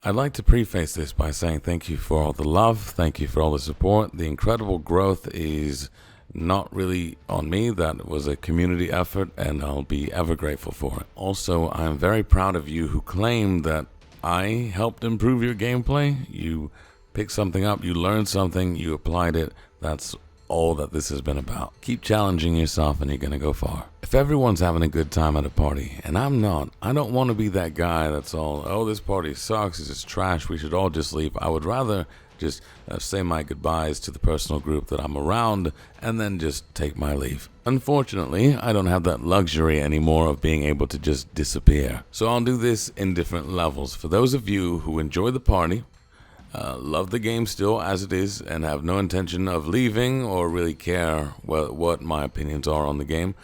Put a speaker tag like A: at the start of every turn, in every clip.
A: I'd like to preface this by saying thank you for all the love, thank you for all the support. The incredible growth is not really on me. That was a community effort, and I'll be ever grateful for it. Also, I'm very proud of you who claim that I helped improve your gameplay. You picked something up, you learned something, you applied it. That's all that this has been about. Keep challenging yourself and you're gonna go far. If everyone's having a good time at a party, and I'm not, I don't want to be that guy that's all, oh, this party sucks, it's just trash, we should all just leave. I would rather just say my goodbyes to the personal group that I'm around and then just take my leave. Unfortunately, I don't have that luxury anymore of being able to just disappear. So I'll do this in different levels. For those of you who enjoy the party, love the game still as it is, and have no intention of leaving or really care what my opinions are on the game,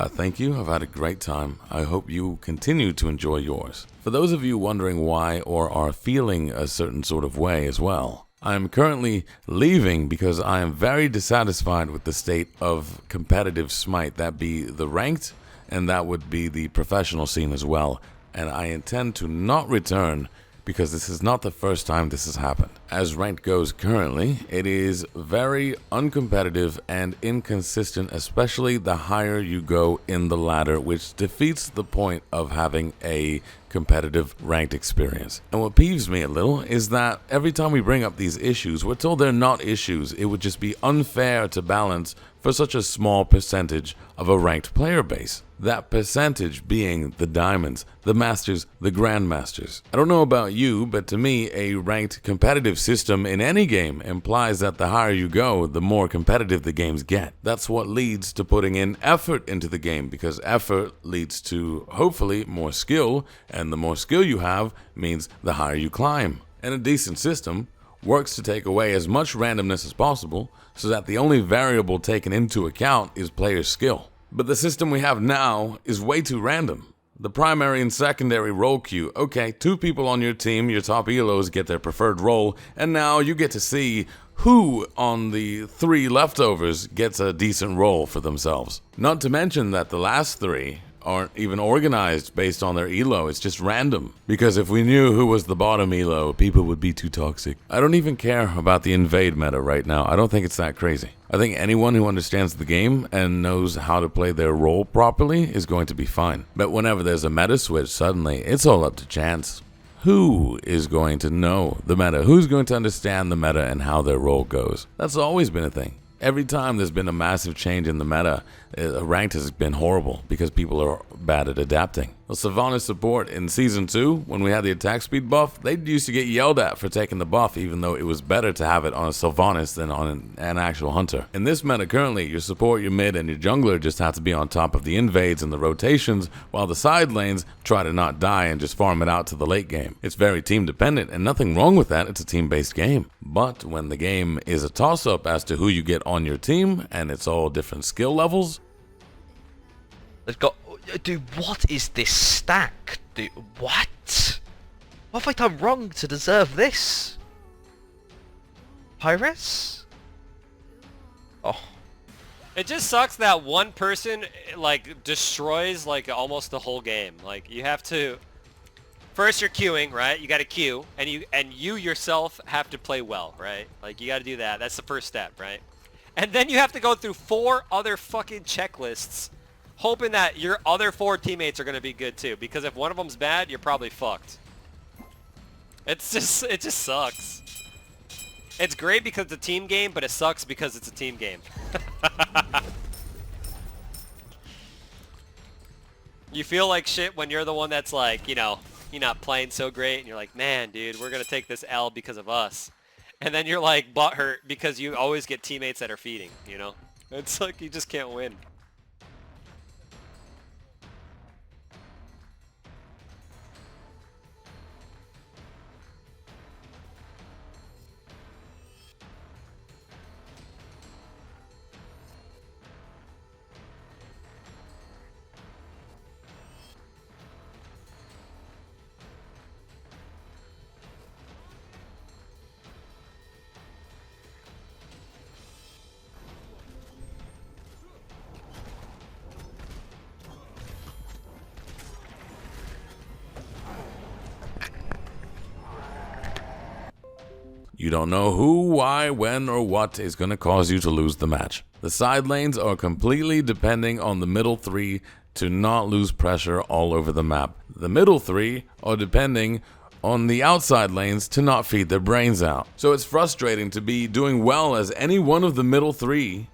A: thank you. I've had a great time. I hope you continue to enjoy yours. For those of you wondering why or are feeling a certain sort of way as well, I am currently leaving because I am very dissatisfied with the state of competitive Smite. That be the ranked, and that would be the professional scene as well. And I intend to not return because this is not the first time this has happened. As ranked goes currently, it is very uncompetitive and inconsistent, especially the higher you go in the ladder, which defeats the point of having a competitive ranked experience. And what peeves me a little is that every time we bring up these issues, we're told they're not issues. It would just be unfair to balance for such a small percentage of a ranked player base. That percentage being the diamonds, the masters, the grandmasters. I don't know about you, but to me, a ranked competitive system in any game implies that the higher you go, the more competitive the games get. That's what leads to putting in effort into the game, because effort leads to, hopefully, more skill, and the more skill you have means the higher you climb. And a decent system works to take away as much randomness as possible, so that the only variable taken into account is player skill. But the system we have now is way too random. The primary and secondary role queue. Okay, 2 people on your team, your top elos get their preferred role, and now you get to see who on the 3 leftovers gets a decent role for themselves. Not to mention that the last 3 aren't even organized based on their elo. It's just random. Because if we knew who was the bottom elo, people would be too toxic. I don't even care about the invade meta right now. I don't think it's that crazy. I think anyone who understands the game and knows how to play their role properly is going to be fine. But whenever there's a meta switch, suddenly it's all up to chance. Who is going to know the meta? Who's going to understand the meta and how their role goes? That's always been a thing. Every time there's been a massive change in the meta, ranked has been horrible because people are bad at adapting. The Sylvanas support in Season 2, when we had the attack speed buff, they used to get yelled at for taking the buff, even though it was better to have it on a Sylvanas than on an actual hunter. In this meta currently, your support, your mid, and your jungler just have to be on top of the invades and the rotations, while the side lanes try to not die and just farm it out to the late game. It's very team dependent, and nothing wrong with that. It's a team-based game. But when the game is a toss-up as to who you get on your team, and it's all different skill levels,
B: They've got... Dude, what is this stack? Dude, what? What have I done wrong to deserve this? Pyrus? Oh.
C: It just sucks that one person, like, destroys, like, almost the whole game. Like, you have to... First, you're queuing, right? You gotta queue, and you yourself have to play well, right? Like, you gotta do that. That's the first step, right? And then you have to go through 4 other fucking checklists, hoping that your other 4 teammates are gonna be good too. Because if one of them's bad, you're probably fucked. It just sucks. It's great because it's a team game, but it sucks because it's a team game. You feel like shit when you're the one that's like, you know, you're not playing so great, and you're like, man, dude, we're gonna take this L because of us. And then you're like butthurt because you always get teammates that are feeding, you know? It's like you just can't win.
A: You don't know who, why, when, or what is going to cause you to lose the match. The side lanes are completely depending on the middle three to not lose pressure all over the map. The middle three are depending on the outside lanes to not feed their brains out. So it's frustrating to be doing well as any one of the middle three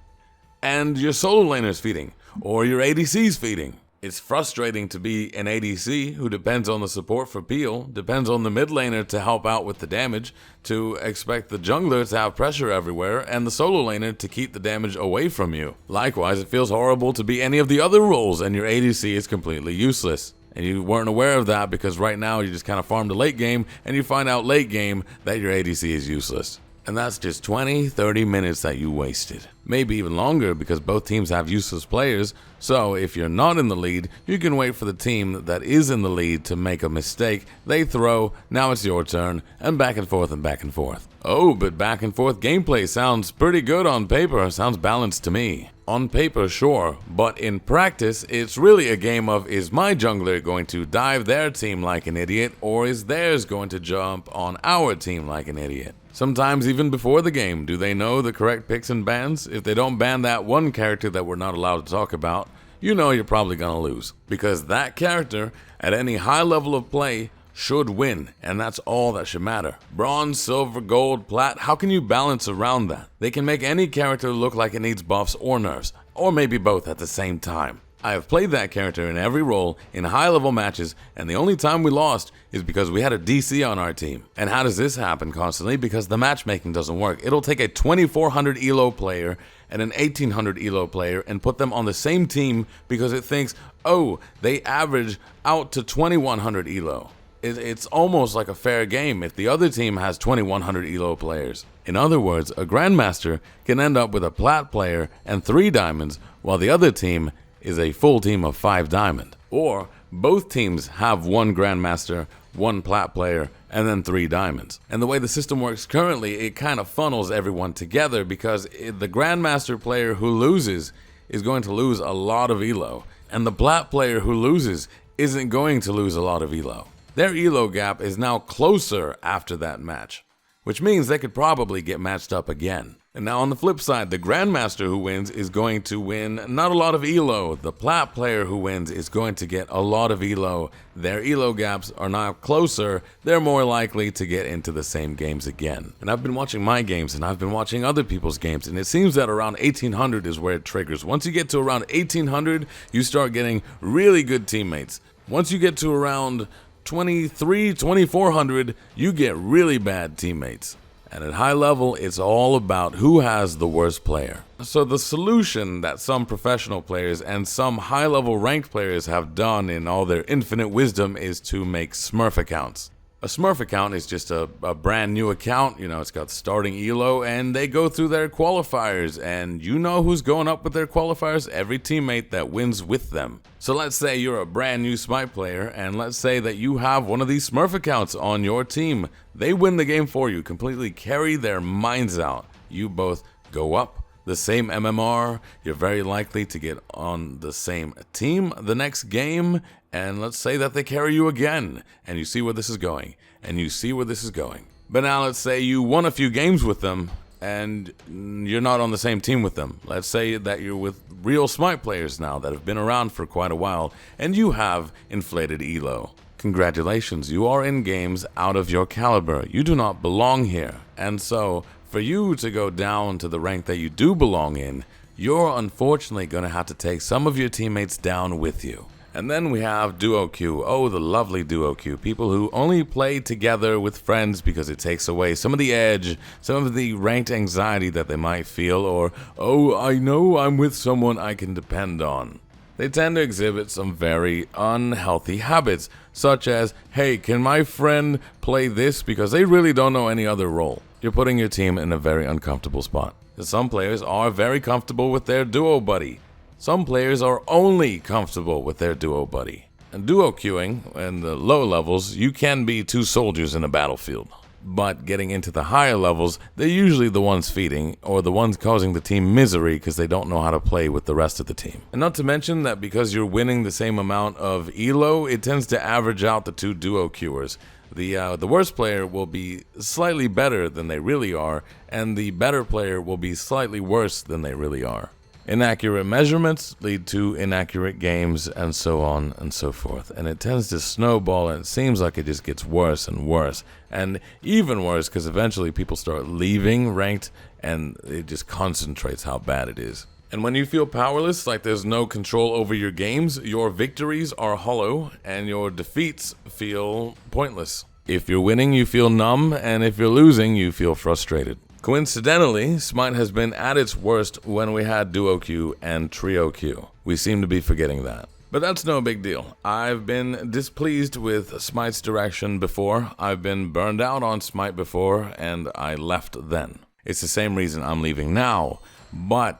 A: and your solo laner's feeding, or your ADC's feeding. It's frustrating to be an ADC who depends on the support for peel, depends on the mid laner to help out with the damage, to expect the jungler to have pressure everywhere, and the solo laner to keep the damage away from you. Likewise, it feels horrible to be any of the other roles and your ADC is completely useless. And you weren't aware of that because right now you just kind of farmed a late game, and you find out late game that your ADC is useless. And that's just 20-30 minutes that you wasted. Maybe even longer because both teams have useless players, so if you're not in the lead, you can wait for the team that is in the lead to make a mistake, they throw, now it's your turn, and back and forth and back and forth. Oh, but back and forth gameplay sounds pretty good on paper, sounds balanced to me. On paper, sure, but in practice, it's really a game of is my jungler going to dive their team like an idiot, or is theirs going to jump on our team like an idiot? Sometimes even before the game, do they know the correct picks and bans? If they don't ban that one character that we're not allowed to talk about, you know you're probably gonna lose. Because that character, at any high level of play, should win, and that's all that should matter. Bronze, silver, gold, plat, how can you balance around that? They can make any character look like it needs buffs or nerfs, or maybe both at the same time. I have played that character in every role in high-level matches, and the only time we lost is because we had a DC on our team. And how does this happen constantly? Because the matchmaking doesn't work. It'll take a 2400 elo player and an 1800 elo player and put them on the same team because it thinks, oh, they average out to 2100 elo. It's almost like a fair game if the other team has 2100 elo players. In other words, a Grandmaster can end up with a plat player and 3 diamonds, while the other team is a full team of 5 diamond. Or both teams have 1 Grandmaster, 1 plat player, and then 3 diamonds. And the way the system works currently, it kind of funnels everyone together because the Grandmaster player who loses is going to lose a lot of elo, and the plat player who loses isn't going to lose a lot of elo. Their elo gap is now closer after that match, which means they could probably get matched up again. And now on the flip side, the Grandmaster who wins is going to win not a lot of elo. The plat player who wins is going to get a lot of elo. Their elo gaps are now closer. They're more likely to get into the same games again. And I've been watching my games and I've been watching other people's games, and it seems that around 1800 is where it triggers. Once you get to around 1800, you start getting really good teammates. Once you get to around 2400, you get really bad teammates. And at high level, it's all about who has the worst player. So the solution that some professional players and some high-level ranked players have done in all their infinite wisdom is to make Smurf accounts. A Smurf account is just a brand new account, you know, it's got starting elo, and they go through their qualifiers, and you know who's going up with their qualifiers? Every teammate that wins with them. So let's say you're a brand new Smite player, and let's say that you have one of these Smurf accounts on your team. They win the game for you, completely carry their minds out. You both go up the same MMR, you're very likely to get on the same team the next game, and let's say that they carry you again, and you see where this is going, and you see where this is going. But now let's say you won a few games with them, and you're not on the same team with them. Let's say that you're with real Smite players now that have been around for quite a while, and you have inflated elo. Congratulations, you are in games out of your caliber. You do not belong here, and so for you to go down to the rank that you do belong in, you're unfortunately going to have to take some of your teammates down with you. And then we have duo queue. Oh, the lovely duo queue. People who only play together with friends because it takes away some of the edge, some of the ranked anxiety that they might feel, or, oh, I know I'm with someone I can depend on. They tend to exhibit some very unhealthy habits, such as, hey, can my friend play this because they really don't know any other role? You're putting your team in a very uncomfortable spot. Some players are very comfortable with their duo buddy. Some players are only comfortable with their duo buddy. And duo queuing, in the low levels, you can be 2 soldiers in a battlefield. But getting into the higher levels, they're usually the ones feeding, or the ones causing the team misery because they don't know how to play with the rest of the team. And not to mention that because you're winning the same amount of elo, it tends to average out the 2 duo queuers. The worst player will be slightly better than they really are, and the better player will be slightly worse than they really are. Inaccurate measurements lead to inaccurate games, and so on and so forth. And it tends to snowball, and it seems like it just gets worse and worse. And even worse, because eventually people start leaving ranked, and it just concentrates how bad it is. And when you feel powerless, like there's no control over your games, your victories are hollow, and your defeats feel pointless. If you're winning, you feel numb, and if you're losing, you feel frustrated. Coincidentally, Smite has been at its worst when we had duo queue and trio queue. We seem to be forgetting that. But that's no big deal. I've been displeased with Smite's direction before. I've been burned out on Smite before, and I left then. It's the same reason I'm leaving now, but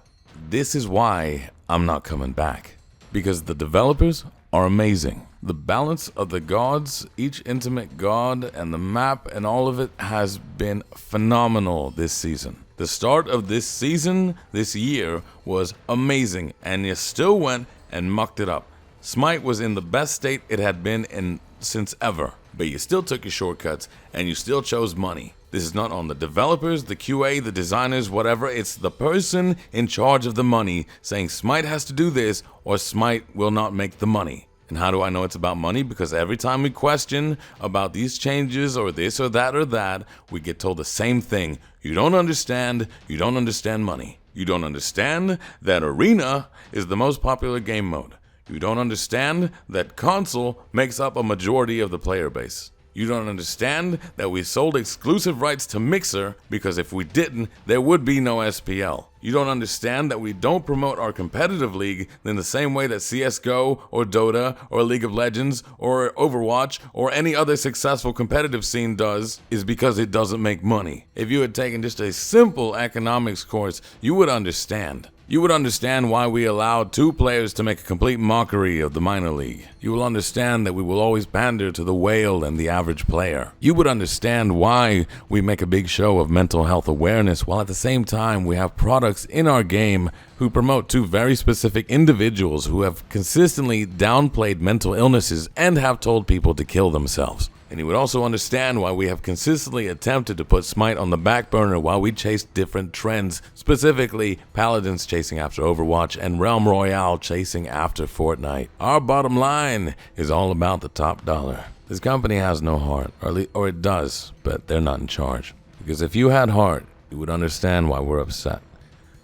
A: this is why I'm not coming back. Because the developers are amazing. The balance of the gods, each intimate god, and the map and all of it has been phenomenal this season. The start of this season, this year, was amazing, and you still went and mucked it up. Smite was in the best state it had been in since ever, but you still took your shortcuts, and you still chose money. This is not on the developers, the QA, the designers, whatever. It's the person in charge of the money saying Smite has to do this or Smite will not make the money. And how do I know it's about money? Because every time we question about these changes or this or that, we get told the same thing. You don't understand money. You don't understand that Arena is the most popular game mode. You don't understand that console makes up a majority of the player base. You don't understand that we sold exclusive rights to Mixer because if we didn't, there would be no SPL. You don't understand that we don't promote our competitive league in the same way that CSGO or Dota or League of Legends or Overwatch or any other successful competitive scene does is because it doesn't make money. If you had taken just a simple economics course, you would understand. You would understand why we allowed 2 players to make a complete mockery of the minor league. You will understand that we will always pander to the whale and the average player. You would understand why we make a big show of mental health awareness while at the same time we have products in our game who promote to very specific individuals who have consistently downplayed mental illnesses and have told people to kill themselves. And you would also understand why we have consistently attempted to put Smite on the back burner while we chase different trends, specifically Paladins chasing after Overwatch and Realm Royale chasing after Fortnite. Our bottom line is all about the top dollar. This company has no heart, or it does, but they're not in charge. Because if you had heart, you would understand why we're upset.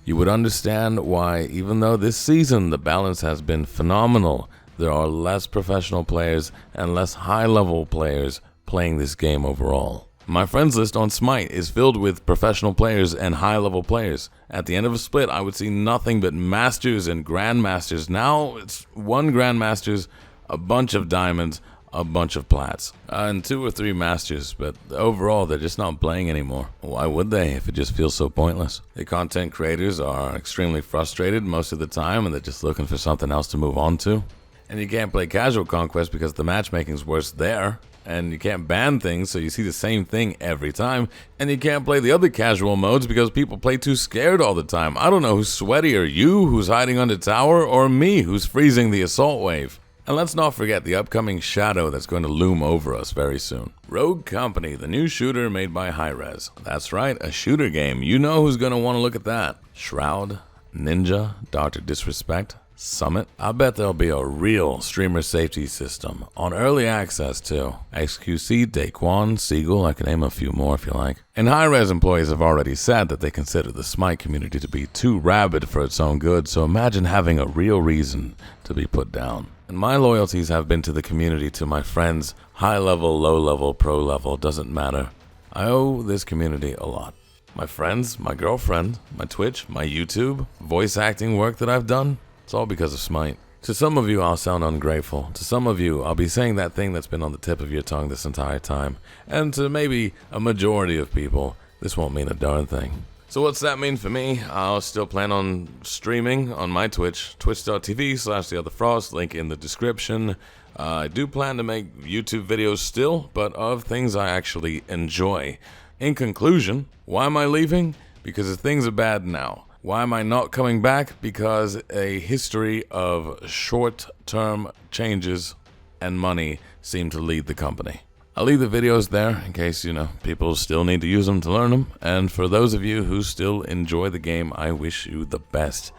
A: You would understand why, even though this season the balance has been phenomenal, there are less professional players and less high-level players playing this game overall. My friends list on Smite is filled with professional players and high-level players. At the end of a split, I would see nothing but Masters and Grandmasters. Now it's 1 Grandmasters, a bunch of Diamonds, a bunch of Plats, and 2 or 3 Masters, but overall they're just not playing anymore. Why would they if it just feels so pointless? The content creators are extremely frustrated most of the time and they're just looking for something else to move on to. And you can't play Casual Conquest because the matchmaking's worse there. And you can't ban things, so you see the same thing every time. And you can't play the other casual modes because people play too scared all the time. I don't know who's sweatier, you who's hiding under tower, or me who's freezing the assault wave. And let's not forget the upcoming shadow that's going to loom over us very soon. Rogue Company, the new shooter made by Hi-Rez. That's right, a shooter game. You know who's going to want to look at that. Shroud, Ninja, Dr. Disrespect, Summit. I bet there'll be a real streamer safety system on early access too. XQC, Daquan, Siegel, I can name a few more if you like. And Hi-Rez employees have already said that they consider the Smite community to be too rabid for its own good, so imagine having a real reason to be put down. And my loyalties have been to the community, to my friends, high level, low level, pro level, doesn't matter. I owe this community a lot. My friends, my girlfriend, my Twitch, my YouTube, voice acting work that I've done. It's all because of Smite. To some of you, I'll sound ungrateful. To some of you, I'll be saying that thing that's been on the tip of your tongue this entire time. And to maybe a majority of people, this won't mean a darn thing. So what's that mean for me? I'll still plan on streaming on my Twitch, twitch.tv/TheOtherFrost, link in the description. I do plan to make YouTube videos still, but of things I actually enjoy. In conclusion, why am I leaving? Because things are bad now. Why am I not coming back? Because a history of short-term changes and money seem to lead the company. I'll leave the videos there in case, people still need to use them to learn them. And for those of you who still enjoy the game, I wish you the best.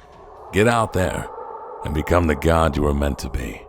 A: Get out there and become the god you were meant to be.